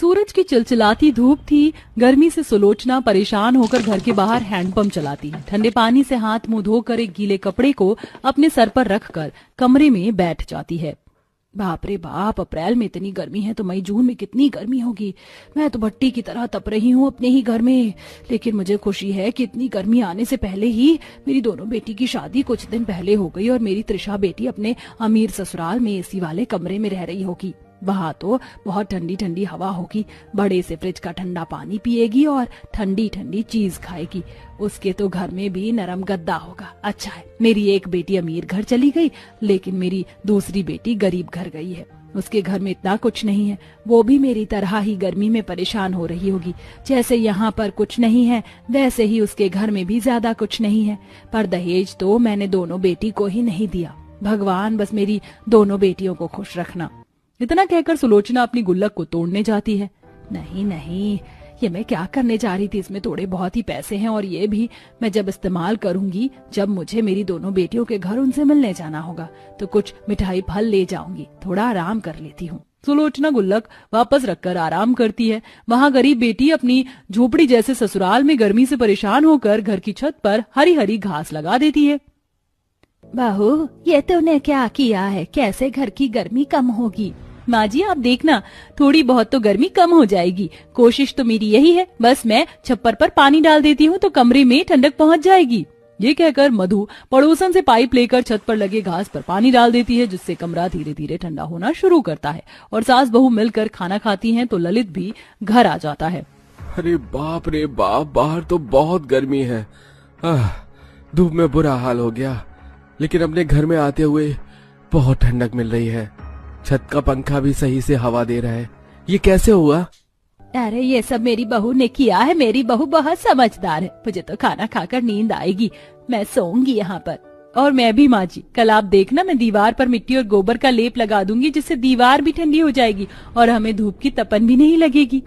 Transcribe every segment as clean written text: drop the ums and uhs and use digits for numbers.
सूरज की चिलचिलाती धूप थी। गर्मी से सुलोचना परेशान होकर घर के बाहर हैंडपंप चलाती है। ठंडे पानी से हाथ मुंह धोकर एक गीले कपड़े को अपने सर पर रखकर कमरे में बैठ जाती है। बाप रे बाप, अप्रैल में इतनी गर्मी है तो मई जून में कितनी गर्मी होगी। मैं तो भट्टी की तरह तप रही हूँ अपने ही घर में। लेकिन मुझे खुशी है कि इतनी गर्मी आने से पहले ही मेरी दोनों बेटी की शादी कुछ दिन पहले हो गई और मेरी त्रिशा बेटी अपने अमीर ससुराल में एसी वाले कमरे में रह रही होगी। वहां तो बहुत ठंडी ठंडी हवा होगी, बड़े से फ्रिज का ठंडा पानी पिएगी और ठंडी ठंडी चीज खाएगी। उसके तो घर में भी नरम गद्दा होगा। अच्छा है मेरी एक बेटी अमीर घर चली गई, लेकिन मेरी दूसरी बेटी गरीब घर गई है। उसके घर में इतना कुछ नहीं है, वो भी मेरी तरह ही गर्मी में परेशान हो रही होगी। जैसे यहाँ पर कुछ नहीं है वैसे ही उसके घर में भी ज्यादा कुछ नहीं है। पर दहेज तो मैंने दोनों बेटी को ही नहीं दिया। भगवान बस मेरी दोनों बेटियों को खुश रखना। इतना कहकर सुलोचना अपनी गुल्लक को तोड़ने जाती है। नहीं नहीं, ये मैं क्या करने जा रही थी, इसमें थोड़े बहुत ही पैसे हैं और ये भी मैं जब इस्तेमाल करूंगी जब मुझे मेरी दोनों बेटियों के घर उनसे मिलने जाना होगा तो कुछ मिठाई फल ले जाऊंगी, थोड़ा आराम कर लेती हूँ। सुलोचना गुल्लक वापस रखकर आराम करती है। वहाँ गरीब बेटी अपनी झोपड़ी जैसे ससुराल में गर्मी से परेशान होकर घर की छत पर हरी हरी घास लगा देती है। बहू, ये तूने क्या किया है? कैसे घर की गर्मी कम होगी? माँ जी आप देखना, थोड़ी बहुत तो गर्मी कम हो जाएगी। कोशिश तो मेरी यही है, बस मैं छप्पर पर पानी डाल देती हूँ तो कमरे में ठंडक पहुँच जाएगी। ये कहकर मधु पड़ोसन से पाइप लेकर छत पर लगे घास पर पानी डाल देती है, जिससे कमरा धीरे धीरे ठंडा होना शुरू करता है और सास बहू मिलकर खाना खाती हैं तो ललित भी घर आ जाता है। अरे बाप रे बाप, बाहर तो बहुत गर्मी है। धूप में बुरा हाल हो गया, लेकिन अपने घर में आते हुए बहुत ठंडक मिल रही है। छत का पंखा भी सही से हवा दे रहा है। ये कैसे हुआ? अरे ये सब मेरी बहू ने किया है। मेरी बहू बहुत समझदार है। मुझे तो खाना खाकर नींद आएगी, मैं सोऊंगी यहाँ पर। और मैं भी माँ जी, कल आप देखना मैं दीवार पर मिट्टी और गोबर का लेप लगा दूंगी, जिससे दीवार भी ठंडी हो जाएगी और हमें धूप की तपन भी नहीं लगेगी।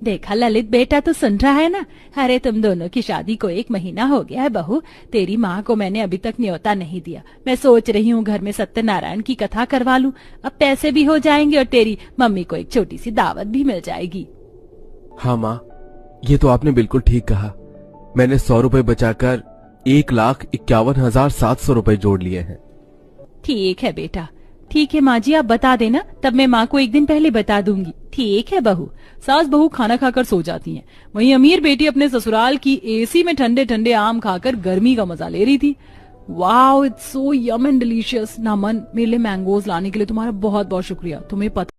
देखा ललित बेटा तो सुन रहा है ना? अरे तुम दोनों की शादी को 1 महीना हो गया है बहू। तेरी माँ को मैंने अभी तक न्योता नहीं दिया। मैं सोच रही हूँ घर में सत्यनारायण की कथा करवा लूं। अब पैसे भी हो जाएंगे और तेरी मम्मी को एक छोटी सी दावत भी मिल जाएगी। हाँ माँ, ये तो आपने बिल्कुल ठीक कहा। मैंने 100 रुपए बचाकर 1,51,700 रुपए जोड़ लिए हैं। ठीक है बेटा, ठीक है माँ जी, आप बता देना, तब मैं माँ को 1 दिन पहले बता दूंगी। ठीक है बहू। सास बहू खाना खाकर सो जाती हैं। वहीं अमीर बेटी अपने ससुराल की एसी में ठंडे ठंडे आम खाकर गर्मी का मजा ले रही थी। Wow, it's so yum and delicious. Naman, मेरे लिए मैंगोज लाने के लिए तुम्हारा बहुत बहुत शुक्रिया। तुम्हें पता